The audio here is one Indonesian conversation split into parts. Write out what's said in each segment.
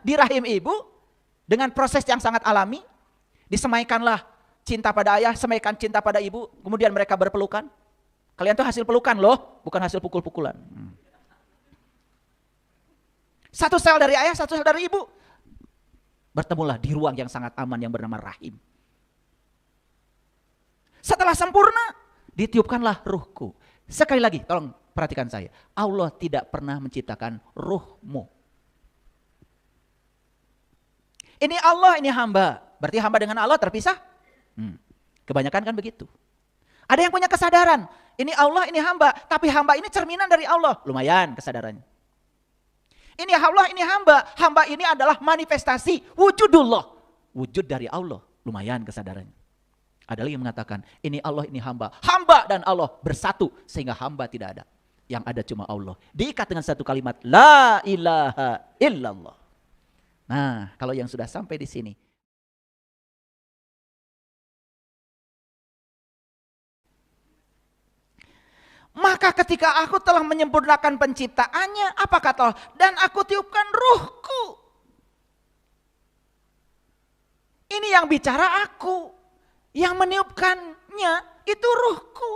di rahim ibu dengan proses yang sangat alami. Disemaikanlah cinta pada ayah, semaikan cinta pada ibu, kemudian mereka berpelukan. Kalian tuh hasil pelukan loh, bukan hasil pukul-pukulan. Satu sel dari ayah, satu sel dari ibu. Bertemulah di ruang yang sangat aman yang bernama rahim. Setelah sempurna, ditiupkanlah ruhku. Sekali lagi, tolong perhatikan saya. Allah tidak pernah menciptakan ruhmu. Ini Allah, ini hamba. Berarti hamba dengan Allah terpisah? Kebanyakan kan begitu. Ada yang punya kesadaran. Ini Allah, ini hamba. Tapi hamba ini cerminan dari Allah. Lumayan kesadarannya. Ini Allah, ini hamba. Hamba ini adalah manifestasi wujudullah. Wujud dari Allah. Lumayan kesadarannya. Ada lagi yang mengatakan, ini Allah, ini hamba. Hamba dan Allah bersatu sehingga hamba tidak ada. Yang ada cuma Allah. Diikat dengan satu kalimat, la ilaha illallah. Nah, kalau yang sudah sampai di sini, maka ketika aku telah menyempurnakan penciptaannya, apa kata Allah? Dan aku tiupkan ruhku. Ini yang bicara aku. Yang meniupkannya itu ruhku.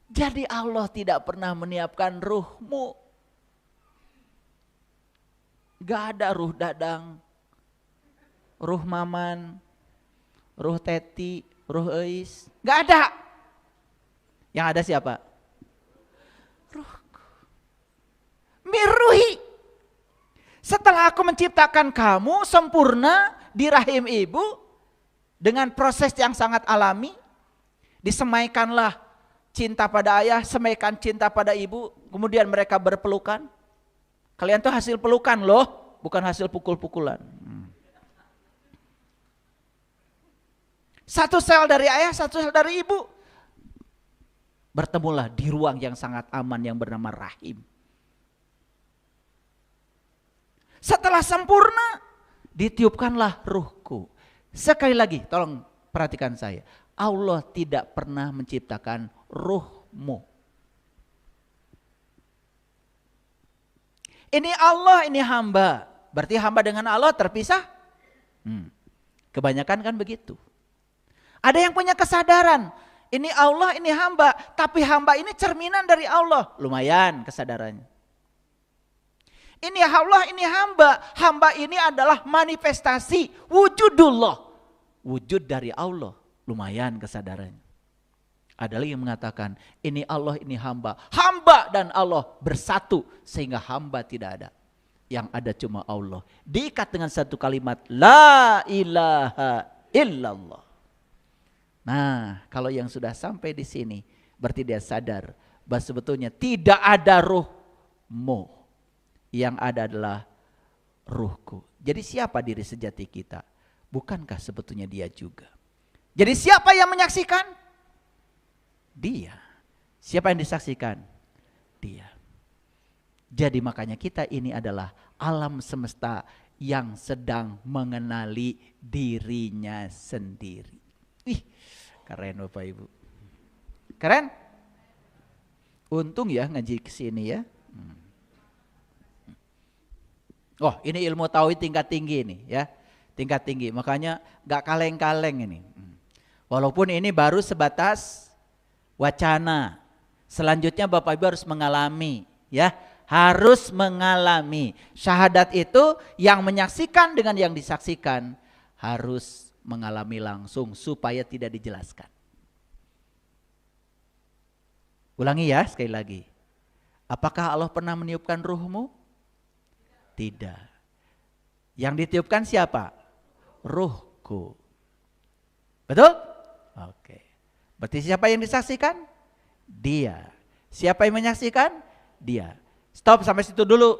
Jadi Allah tidak pernah meniupkan ruhmu. Gak ada ruh Dadang, ruh Maman, ruh Teti, ruh Eis. Gak ada. Yang ada siapa? Ruhku. Miruhi. Setelah aku menciptakan kamu sempurna di rahim ibu, dengan proses yang sangat alami, disemaikanlah cinta pada ayah, semaikan cinta pada ibu, kemudian mereka berpelukan. Kalian tuh hasil pelukan loh, bukan hasil pukul-pukulan. Satu sel dari ayah, satu sel dari ibu. Bertemulah di ruang yang sangat aman yang bernama rahim. Setelah sempurna, ditiupkanlah ruhku. Sekali lagi, tolong perhatikan saya. Allah tidak pernah menciptakan ruhmu. Ini Allah, ini hamba. Berarti hamba dengan Allah terpisah? Kebanyakan kan begitu. Ada yang punya kesadaran. Ini Allah, ini hamba. Tapi hamba ini cerminan dari Allah. Lumayan kesadarannya. Ini Allah, ini hamba. Hamba ini adalah manifestasi wujudullah. Wujud dari Allah. Lumayan kesadarannya. Ada lagi yang mengatakan, ini Allah, ini hamba. Hamba dan Allah bersatu sehingga hamba tidak ada. Yang ada cuma Allah. Diikat dengan satu kalimat, la ilaha illallah. Nah, kalau yang sudah sampai di sini, berarti dia sadar bahwa sebetulnya tidak ada ruhmu. Yang ada adalah ruhku. Jadi siapa diri sejati kita? Bukankah sebetulnya dia juga? Jadi siapa yang menyaksikan? Dia. Siapa yang disaksikan? Dia. Jadi makanya kita ini adalah alam semesta yang sedang mengenali dirinya sendiri. Ih, keren Bapak Ibu. Keren? Untung ya ngaji kesini ya. Oh, ini ilmu tauhid tingkat tinggi nih ya. Tingkat tinggi, makanya gak kaleng-kaleng ini. Walaupun ini baru sebatas wacana. Selanjutnya Bapak Ibu harus mengalami ya. Harus mengalami. Syahadat itu yang menyaksikan dengan yang disaksikan harus mengalami langsung supaya tidak dijelaskan. Ulangi ya sekali lagi. Apakah Allah pernah meniupkan ruhmu? Tidak. Yang ditiupkan siapa? Ruhku. Betul? Oke. Berarti siapa yang disaksikan? Dia. Siapa yang menyaksikan? Dia. Stop sampai situ dulu.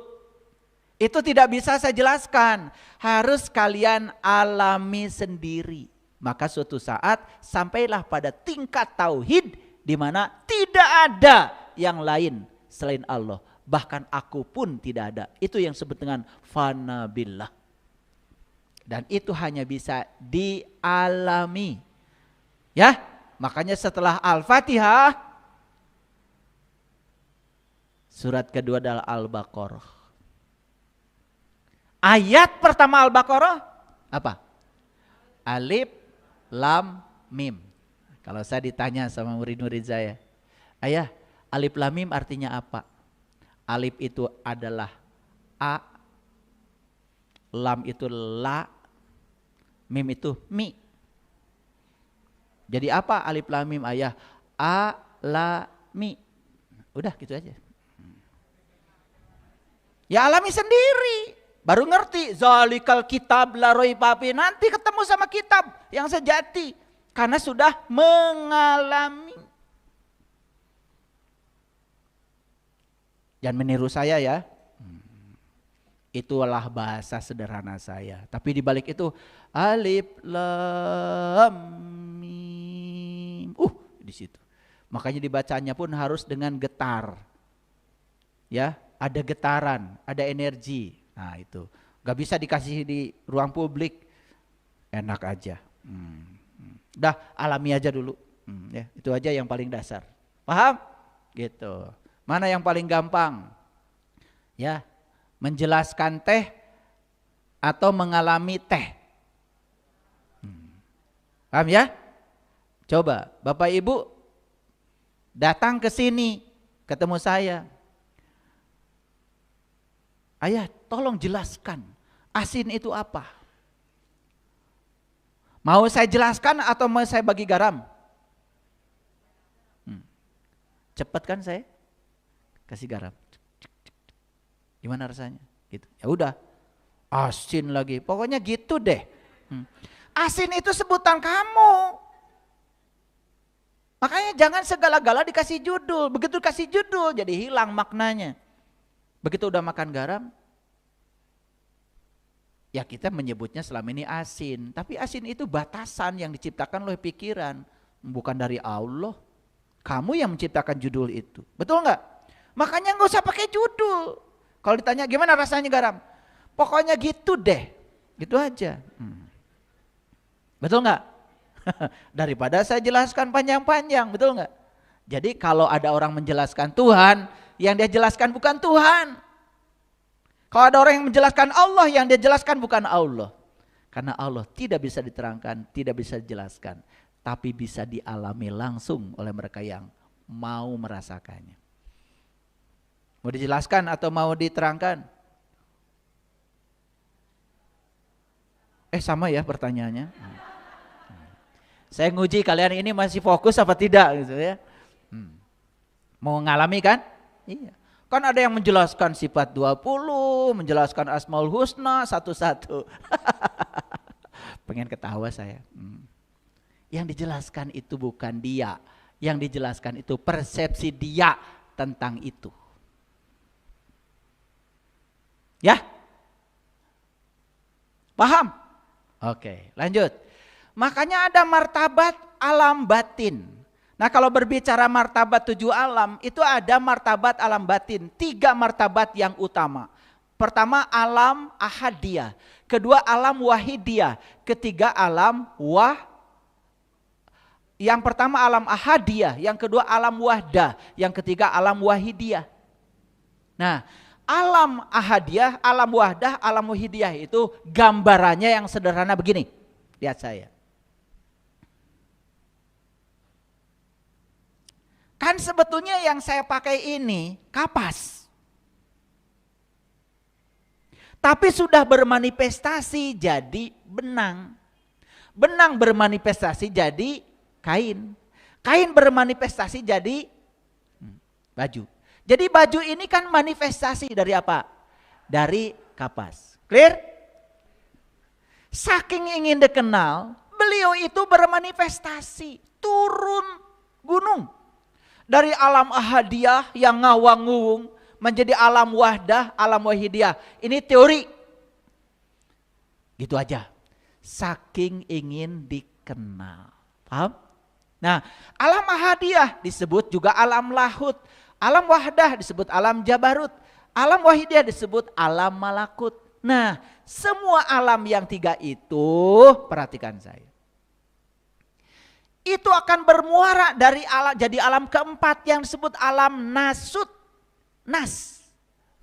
Itu tidak bisa saya jelaskan. Harus kalian alami sendiri. Maka suatu saat sampailah pada tingkat tauhid di mana tidak ada yang lain selain Allah. Bahkan aku pun tidak ada. Itu yang disebut dengan fana billah. Dan itu hanya bisa dialami. Ya, makanya setelah Al-Fatihah, surat kedua adalah Al-Baqarah. Ayat pertama Al-Baqarah apa? Alif, Lam, Mim. Kalau saya ditanya sama murid-murid saya, ayah, Alif Lam Mim artinya apa? Alif itu adalah A, Lam itu La, Mim itu Mi. Jadi apa Alif Lam Mim ayah? A, La, Mi. Udah gitu aja. Ya alami sendiri. Baru ngerti, zalikal kitab la raiba fi. Nanti ketemu sama kitab yang sejati karena sudah mengalami. Jangan meniru saya ya. Itulah bahasa sederhana saya. Tapi di balik itu alif lam mim. Di situ. Makanya dibacanya pun harus dengan getar. Ya, ada getaran, ada energi. Nah itu, gak bisa dikasih di ruang publik, enak aja. Udah alami aja dulu, ya itu aja yang paling dasar. Paham? Gitu. Mana yang paling gampang? Ya, menjelaskan teh atau mengalami teh. Paham ya? Coba Bapak Ibu datang ke sini, ketemu saya. Ayah, tolong jelaskan, asin itu apa? Mau saya jelaskan atau mau saya bagi garam? Cepat kan saya? Kasih garam. Gimana rasanya? Gitu. Ya udah. Asin lagi. Pokoknya gitu deh. Asin itu sebutan kamu. Makanya jangan segala-gala dikasih judul. Begitu kasih judul jadi hilang maknanya. Begitu udah makan garam, ya kita menyebutnya selama ini asin. Tapi asin itu batasan yang diciptakan oleh pikiran, bukan dari Allah. Kamu yang menciptakan judul itu, betul nggak? Makanya nggak usah pakai judul. Kalau ditanya gimana rasanya garam, pokoknya gitu deh, gitu aja. Betul nggak? Daripada saya jelaskan panjang-panjang, betul nggak? Jadi kalau ada orang menjelaskan Tuhan, yang dia jelaskan bukan Tuhan. Kalau ada orang yang menjelaskan Allah, yang dia jelaskan bukan Allah. Karena Allah tidak bisa diterangkan, tidak bisa dijelaskan, tapi bisa dialami langsung oleh mereka yang mau merasakannya. Mau dijelaskan atau mau diterangkan? Sama ya pertanyaannya. Saya nguji kalian ini masih fokus apa tidak gitu ya. Mau ngalami kan? Iya. Kan ada yang menjelaskan sifat 20, menjelaskan Asmaul Husna satu-satu. Pengen ketawa saya. Yang dijelaskan itu bukan dia. Yang dijelaskan itu persepsi dia tentang itu. Ya? Paham? Oke, lanjut. Makanya ada martabat alam batin. Nah kalau berbicara martabat 7 alam, itu ada martabat alam batin. 3 martabat yang utama. Pertama alam ahadiyah. Kedua alam wahidiyah. Ketiga alam Yang pertama alam ahadiyah. Yang kedua alam wahdah. Yang ketiga alam wahidiyah. Nah alam ahadiyah, alam wahdah, alam wahidiyah itu gambarannya yang sederhana begini. Lihat saya. Kan sebetulnya yang saya pakai ini kapas. Tapi sudah bermanifestasi jadi benang. Benang bermanifestasi jadi kain. Kain bermanifestasi jadi baju. Jadi baju ini kan manifestasi dari apa? Dari kapas. Clear? Saking ingin dikenal, beliau itu bermanifestasi. Turun gunung. Dari alam ahadiyah yang ngawang-nguwung menjadi alam wahdah, alam wahidiyah. Ini teori. Gitu aja. Saking ingin dikenal. Paham? Nah, alam ahadiyah disebut juga alam lahut. Alam wahdah disebut alam jabarut. Alam wahidiyah disebut alam malakut. Nah, semua alam yang 3 itu, perhatikan saya. Itu akan bermuara dari alam, jadi alam keempat yang disebut alam nasut. Nas,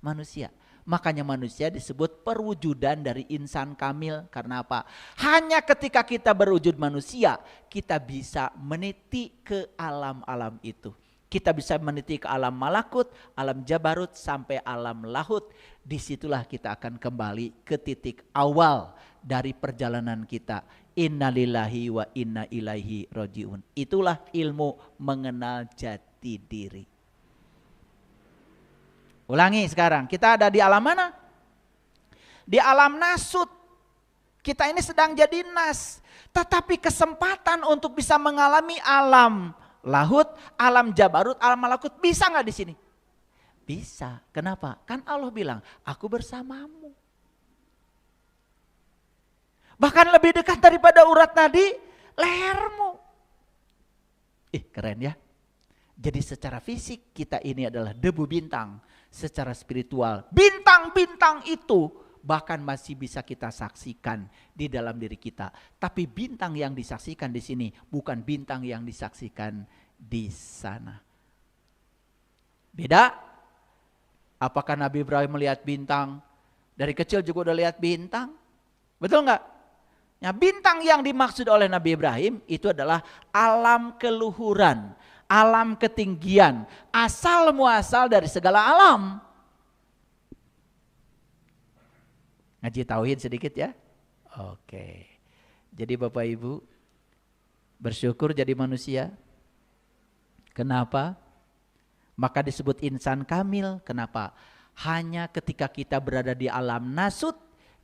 manusia. Makanya manusia disebut perwujudan dari insan kamil. Karena apa? Hanya ketika kita berwujud manusia, kita bisa meniti ke alam-alam itu. Kita bisa meniti ke alam malakut, alam jabarut, sampai alam lahut. Disitulah kita akan kembali ke titik awal dari perjalanan kita. Innalillahi wa inna ilaihi rojiun. Itulah ilmu mengenal jati diri. Ulangi sekarang, kita ada di alam mana? Di alam nasut. Kita ini sedang jadi nas. Tetapi kesempatan untuk bisa mengalami alam lahut, alam jabarut, alam malakut, bisa nggak di sini? Bisa. Kenapa? Kan Allah bilang, aku bersamamu. Bahkan lebih dekat daripada urat nadi lehermu. Keren ya. Jadi secara fisik kita ini adalah debu bintang. Secara spiritual, bintang-bintang itu bahkan masih bisa kita saksikan di dalam diri kita. Tapi bintang yang disaksikan di sini bukan bintang yang disaksikan di sana. Beda? Apakah Nabi Ibrahim melihat bintang? Dari kecil juga udah lihat bintang? Betul nggak? Nah, bintang yang dimaksud oleh Nabi Ibrahim itu adalah alam keluhuran. Alam ketinggian, asal muasal dari segala alam. Ngaji tauhid sedikit ya. Oke. Jadi Bapak Ibu, bersyukur jadi manusia. Kenapa? Maka disebut insan kamil. Kenapa? Hanya ketika kita berada di alam nasut,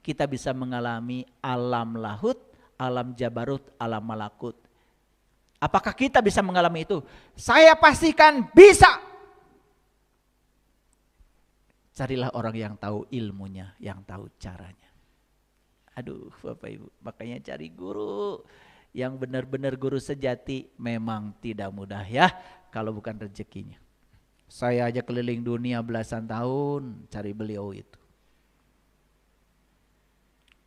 kita bisa mengalami alam lahut, alam jabarut, alam malakut. Apakah kita bisa mengalami itu? Saya pastikan bisa. Carilah orang yang tahu ilmunya, yang tahu caranya. Aduh Bapak Ibu, makanya cari guru yang benar-benar guru sejati memang tidak mudah ya, kalau bukan rezekinya. Saya aja keliling dunia belasan tahun cari beliau itu.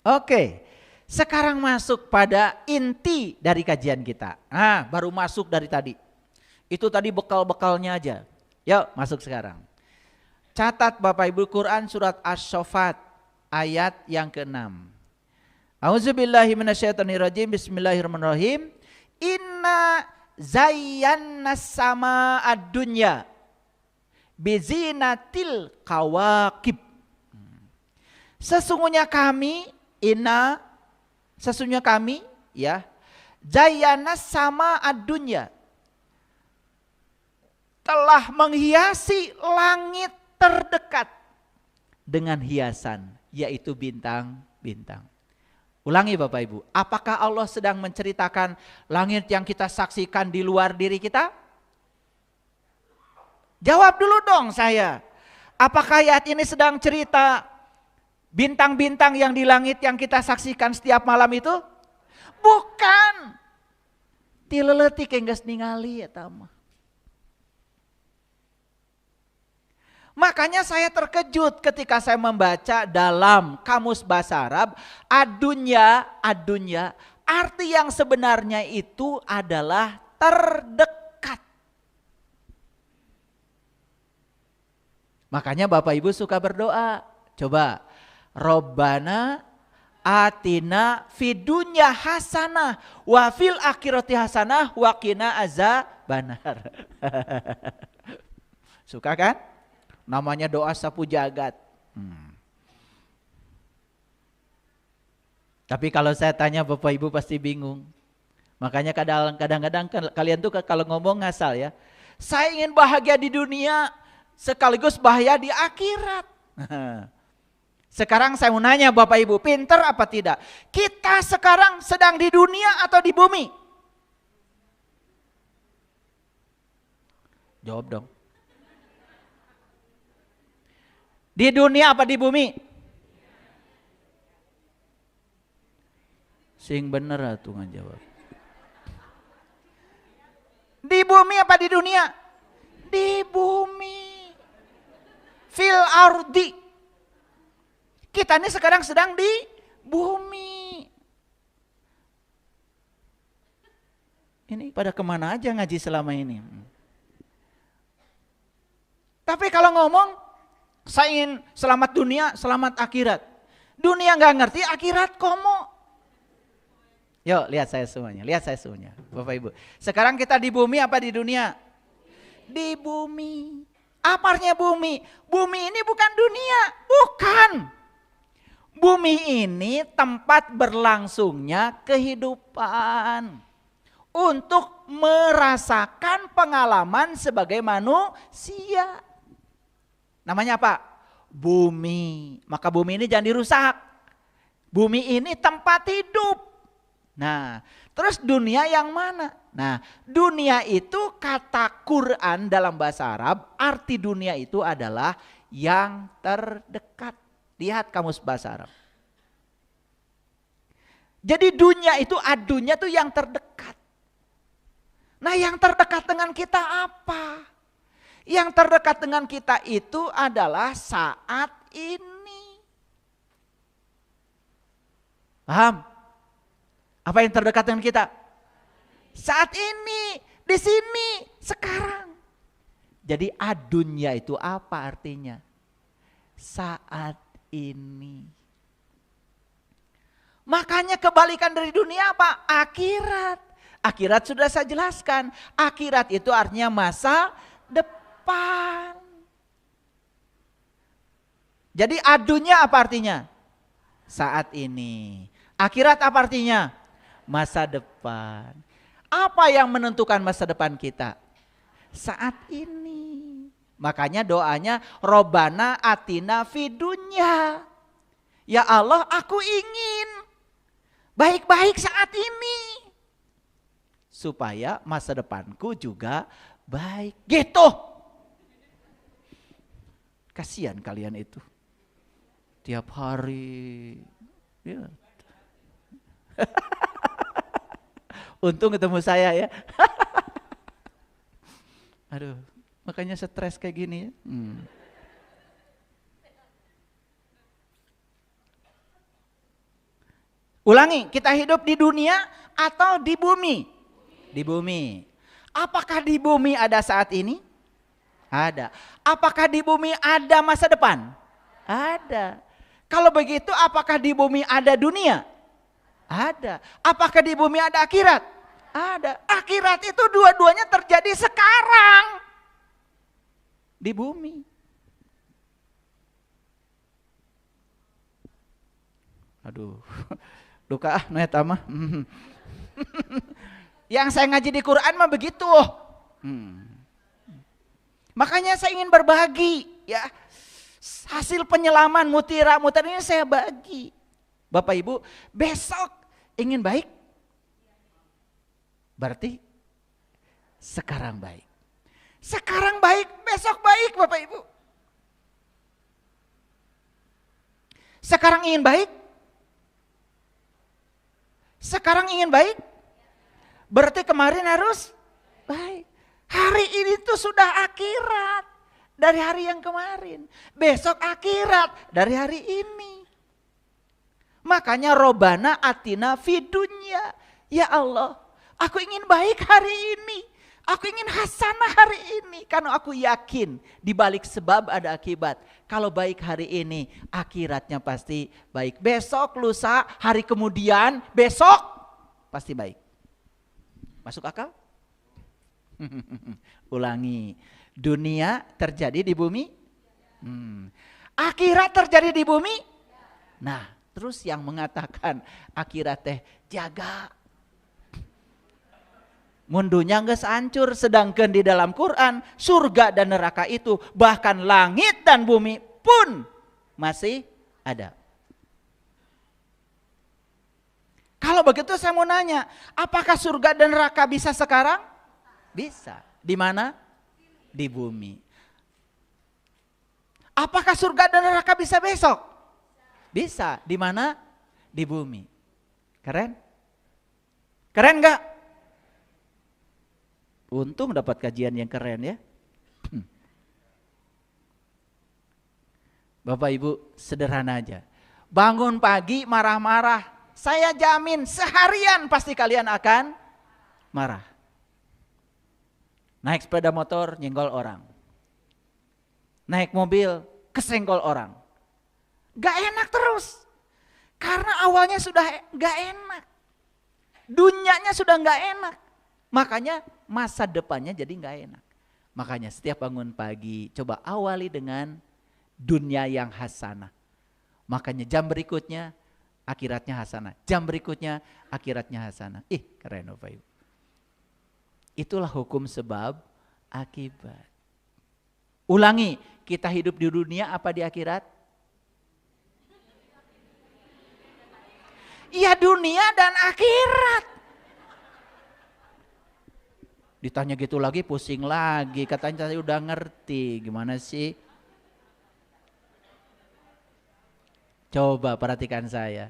Oke. Sekarang masuk pada inti dari kajian kita. Baru masuk dari tadi. Itu tadi bekal-bekalnya aja. Yuk masuk sekarang. Catat Bapak Ibu, Quran surat Asy-Syaffat ayat yang ke-6. A'udzubillahi minasyaitonirrajim. Bismillahirrahmanirrahim. Inna zayyannas sama ad-dunya bizinatil kawakib. Sesungguhnya kami ya, zayyana sama ad-dunya, telah menghiasi langit terdekat dengan hiasan, yaitu bintang-bintang. Ulangi Bapak Ibu, apakah Allah sedang menceritakan langit yang kita saksikan di luar diri kita? Jawab dulu dong saya. Apakah ayat ini sedang cerita bintang-bintang yang di langit yang kita saksikan setiap malam itu? Bukan. Tileletik yang geus ningali eta mah. Makanya saya terkejut ketika saya membaca dalam Kamus Bahasa Arab, adunya, arti yang sebenarnya itu adalah terdekat. Makanya Bapak Ibu suka berdoa. Coba, Robbana atina fidunya hasanah wa fil akhirati hasanah wa qina azabannar. Suka kan? Namanya doa sapu jagat. Tapi kalau saya tanya Bapak Ibu pasti bingung. Makanya kadang-kadang kalian tuh kalau ngomong ngasal ya. Saya ingin bahagia di dunia sekaligus bahagia di akhirat. Sekarang saya mau nanya Bapak Ibu, pinter apa tidak? Kita sekarang sedang di dunia atau di bumi? Jawab dong. Di dunia apa di bumi? Sing bener atuh ngajawab. Di bumi apa di dunia? Di bumi. Fil ardi. Kita ini sekarang sedang di bumi. Ini pada kemana aja ngaji selama ini? Tapi kalau ngomong Saya ingin selamat dunia, selamat akhirat. Dunia nggak ngerti, akhirat komo. Yuk lihat saya semuanya, Bapak Ibu. Sekarang kita di bumi apa di dunia? Di bumi. Apa artinya bumi? Bumi ini bukan dunia, bukan. Bumi ini tempat berlangsungnya kehidupan. Untuk merasakan pengalaman sebagai manusia. Namanya apa? Bumi. Maka bumi ini jangan dirusak. Bumi ini tempat hidup. Nah, terus dunia yang mana? Nah, dunia itu kata Quran dalam bahasa Arab, arti dunia itu adalah yang terdekat. Lihat kamus bahasa Arab. Jadi dunia itu, adunya tuh yang terdekat. Nah, yang terdekat dengan kita apa? Yang terdekat dengan kita itu adalah saat ini. Paham? Apa yang terdekat dengan kita? Saat ini, di sini, sekarang. Jadi adunya itu apa artinya? Saat ini. Makanya kebalikan dari dunia apa? Akhirat. Akhirat sudah saya jelaskan. Akhirat itu artinya masa depan. Jadi adunya apa artinya? Saat ini. Akhirat apa artinya? Masa depan. Apa yang menentukan masa depan kita? Saat ini. Makanya doanya Robbana atina fidunya. Ya Allah, aku ingin baik-baik saat ini. Supaya masa depanku juga baik. Gitu. Kasihan kalian itu. Tiap hari. Ya. Untung ketemu saya ya. Aduh, makanya stres kayak gini ya. Ulangi, kita hidup di dunia atau di bumi? Di bumi. Apakah di bumi ada saat ini? Ada. Apakah di bumi ada masa depan? Ada. Kalau begitu apakah di bumi ada dunia? Ada. Apakah di bumi ada akhirat? Ada. Akhirat itu dua-duanya terjadi sekarang. Di bumi. Aduh. Luka noeta mah. Yang saya ngaji di Quran mah begitu. Makanya saya ingin berbagi ya. Hasil penyelaman mutiara ini saya bagi. Bapak Ibu, besok ingin baik? Berarti sekarang baik. Sekarang baik, besok baik Bapak Ibu. Sekarang ingin baik? Sekarang ingin baik? Berarti kemarin harus baik. Hari ini tuh sudah akhirat dari hari yang kemarin. Besok akhirat dari hari ini. Makanya Robbana atina fidunya. Ya Allah, aku ingin baik hari ini. Aku ingin hasanah hari ini. Karena aku yakin di balik sebab ada akibat. Kalau baik hari ini, akhiratnya pasti baik. Besok, lusa, hari kemudian, besok pasti baik. Masuk akal? Ulangi. Dunia terjadi di bumi? Akhirat terjadi di bumi? Nah, terus yang mengatakan akhirat teh jaga. Mundunya geus hancur, sedangkan di dalam Quran surga dan neraka itu bahkan langit dan bumi pun masih ada. Kalau begitu saya mau nanya, apakah surga dan neraka bisa sekarang? Bisa. Di mana? Di bumi. Apakah surga dan neraka bisa besok? Bisa. Di mana? Di bumi. Keren? Keren gak? Untung dapat kajian yang keren ya. Bapak Ibu, sederhana aja. Bangun pagi marah-marah. Saya jamin seharian pasti kalian akan marah. Naik sepeda motor nyenggol orang. Naik mobil kesenggol orang. Gak enak terus. Karena awalnya sudah gak enak. Dunianya sudah gak enak. Makanya masa depannya jadi gak enak. Makanya setiap bangun pagi coba awali dengan dunia yang hasanah. Makanya jam berikutnya akhiratnya hasanah. Jam berikutnya akhiratnya hasanah. Keren Bapak Ibu. Itulah hukum sebab akibat. Ulangi, kita hidup di dunia apa di akhirat? Iya, dunia dan akhirat. Ditanya gitu lagi pusing lagi, katanya saya udah ngerti. Gimana sih? Coba perhatikan saya.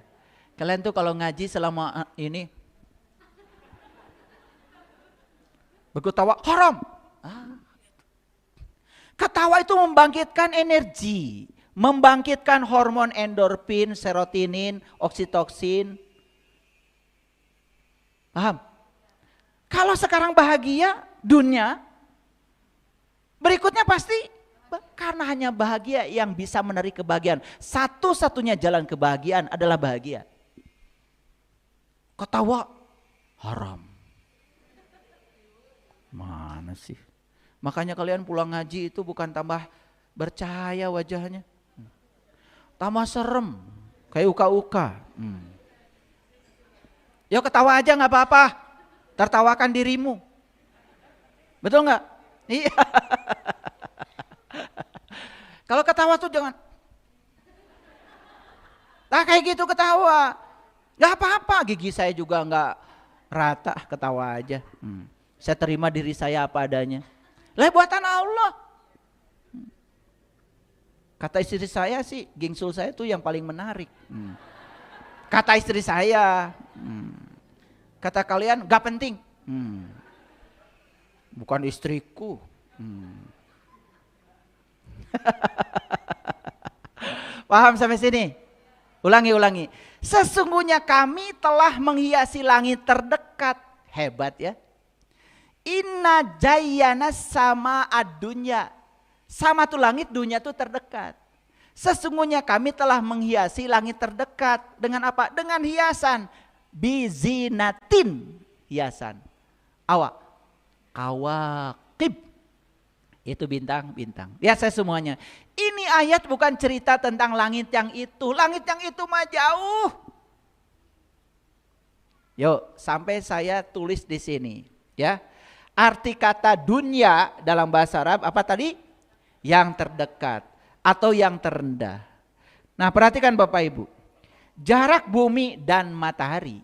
Kalian tuh kalau ngaji selama ini berketawa haram. Ketawa itu membangkitkan energi, membangkitkan hormon endorfin, serotonin, oksitoksin. Paham? Kalau sekarang bahagia dunia, berikutnya pasti karena hanya bahagia yang bisa menarik kebahagiaan. Satu-satunya jalan kebahagiaan adalah bahagia. Ketawa haram. Mana sih? Makanya kalian pulang ngaji itu bukan tambah bercahaya wajahnya. Tambah serem. Kayak uka-uka. Yuk ketawa aja gak apa-apa. Tertawakan dirimu. Betul gak? Iya. Kalau ketawa tuh jangan. Nah kayak gitu ketawa. Gak apa-apa. Gigi saya juga gak rata. Ketawa aja. Saya terima diri saya apa adanya. Lah buatan Allah. Kata istri saya sih, gingsul saya tuh yang paling menarik. Kata istri saya. Kata kalian gak penting. Bukan istriku. Paham sampai sini? Ulangi. Sesungguhnya kami telah menghiasi langit terdekat. Hebat ya. Inna jayyana sama adunya. Sama tuh langit, dunia tuh terdekat. Sesungguhnya kami telah menghiasi langit terdekat. Dengan apa? Dengan hiasan. Bizinatin. Hiasan. Awak. Kawakib. Itu bintang-bintang. Lihat saya semuanya. Ini ayat bukan cerita tentang langit yang itu. Langit yang itu mah jauh. Yuk, sampai saya tulis di sini. Ya. Arti kata dunia dalam bahasa Arab apa tadi? Yang terdekat atau yang terendah. Nah perhatikan Bapak Ibu. Jarak bumi dan matahari.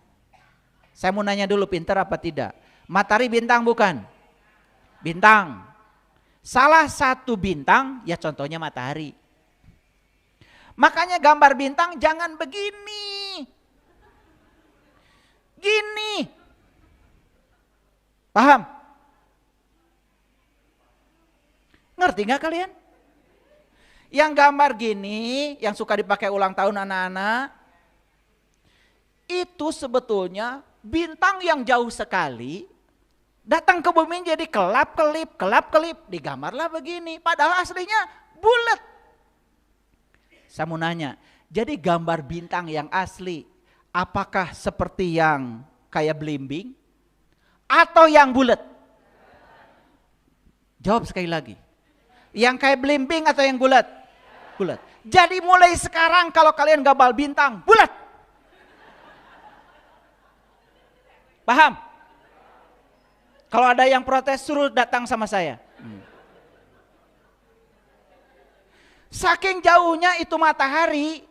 Saya mau nanya dulu pintar apa tidak? Matahari bintang bukan? Bintang. Salah satu bintang ya contohnya matahari. Makanya gambar bintang jangan begini. Gini. Paham? Ngerti gak kalian? Yang gambar gini, yang suka dipakai ulang tahun anak-anak, itu sebetulnya bintang yang jauh sekali, datang ke bumi jadi kelap-kelip, digambarlah begini. Padahal aslinya bulat. Saya mau nanya, jadi gambar bintang yang asli, apakah seperti yang kayak belimbing? Atau yang bulat? Jawab sekali lagi. Yang kayak belimbing atau yang bulat? Bulat. Jadi mulai sekarang kalau kalian gambar bintang, bulat. Paham? Kalau ada yang protes suruh datang sama saya. Saking jauhnya itu matahari.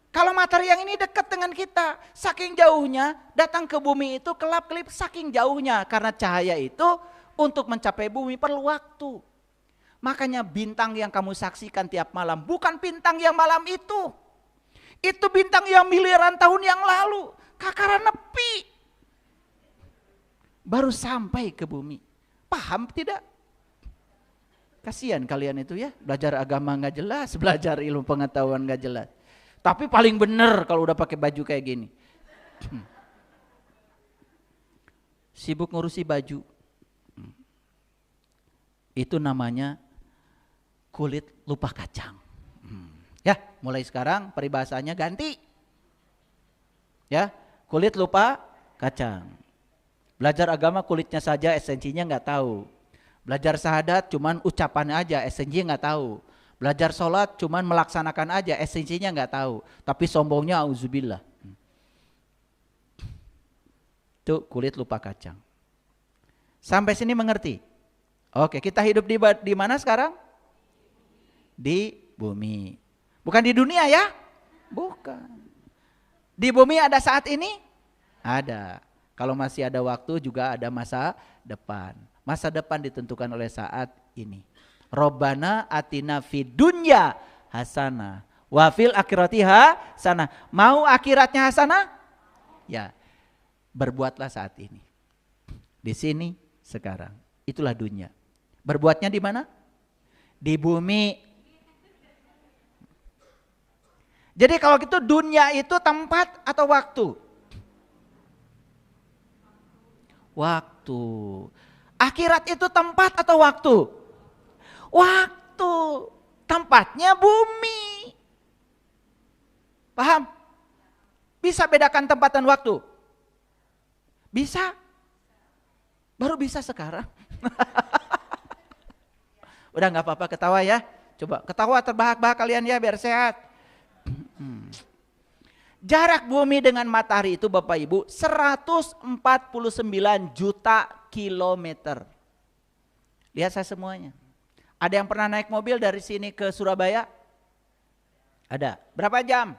Kalau matahari yang ini dekat dengan kita, saking jauhnya datang ke bumi itu kelap-kelip saking jauhnya. Karena cahaya itu untuk mencapai bumi perlu waktu. Makanya bintang yang kamu saksikan tiap malam bukan bintang yang malam itu. Itu bintang yang miliaran tahun yang lalu. Kakaran nepi. Baru sampai ke bumi. Paham tidak? Kasihan kalian itu ya. Belajar agama gak jelas. Belajar ilmu pengetahuan gak jelas. Tapi paling benar kalau udah pakai baju kayak gini. Sibuk ngurusi baju. Itu namanya kulit lupa kacang. Ya, mulai sekarang peribahasanya ganti. Ya, kulit lupa kacang. Belajar agama kulitnya saja, esensinya nggak tahu. Belajar syahadat cuman ucapan aja, esensinya nggak tahu. Belajar sholat cuman melaksanakan aja, esensinya nggak tahu. Tapi sombongnya auzubillah. Itu kulit lupa kacang. Sampai sini mengerti? Oke, kita hidup di mana sekarang? Di bumi. Bukan di dunia ya? Bukan. Di bumi ada saat ini? Ada. Kalau masih ada waktu juga ada masa depan. Masa depan ditentukan oleh saat ini. Robbana atina fid dunya hasanah wa fil akhirati hasanah. Mau akhiratnya hasanah? Ya. Berbuatlah saat ini. Di sini sekarang. Itulah dunia. Berbuatnya di mana? Di bumi. Jadi kalau gitu dunia itu tempat atau waktu? Waktu. Akhirat itu tempat atau waktu? Waktu. Tempatnya bumi. Paham? Bisa bedakan tempat dan waktu? Bisa? Baru bisa sekarang. Udah gak apa-apa ketawa ya. Coba ketawa terbahak-bahak kalian ya biar sehat. Jarak bumi dengan matahari itu Bapak Ibu 149 juta kilometer. Lihat saya semuanya. Ada yang pernah naik mobil dari sini ke Surabaya? Ada. Berapa jam?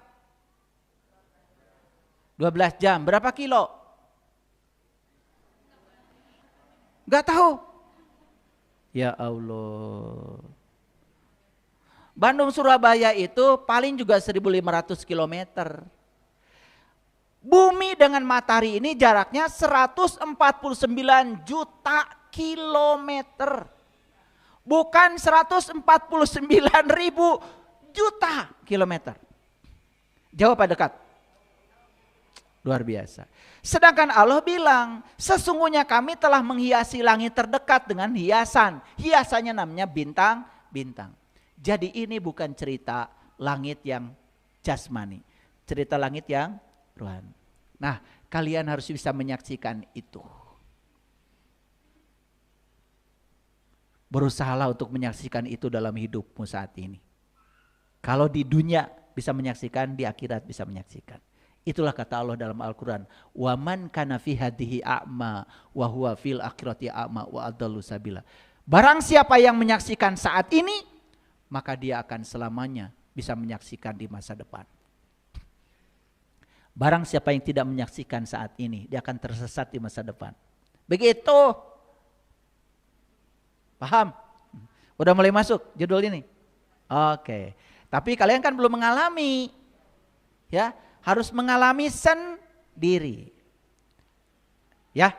12 jam. Berapa kilo? Gak tahu. Ya Allah. Bandung Surabaya itu paling juga 1.500 kilometer. Bumi dengan matahari ini jaraknya 149 juta kilometer. Bukan 149.000 juta kilometer. Jauh apa dekat? Luar biasa. Sedangkan Allah bilang, sesungguhnya kami telah menghiasi langit terdekat dengan hiasan. Hiasannya namanya bintang-bintang. Jadi ini bukan cerita langit yang jasmani. Cerita langit yang rohani. Nah, kalian harus bisa menyaksikan itu. Berusahalah untuk menyaksikan itu dalam hidupmu saat ini. Kalau di dunia bisa menyaksikan, di akhirat bisa menyaksikan. Itulah kata Allah dalam Al-Quran. Wa man kana fi hadhihi a'ma wa huwa fil akhirati a'ma wa adallu sabila. Barang siapa yang menyaksikan saat ini, maka dia akan selamanya bisa menyaksikan di masa depan. Barang siapa yang tidak menyaksikan saat ini, dia akan tersesat di masa depan. Begitu. Paham? Udah mulai masuk judul ini? Oke. Tapi kalian kan belum mengalami. Ya, harus mengalami sendiri. Ya.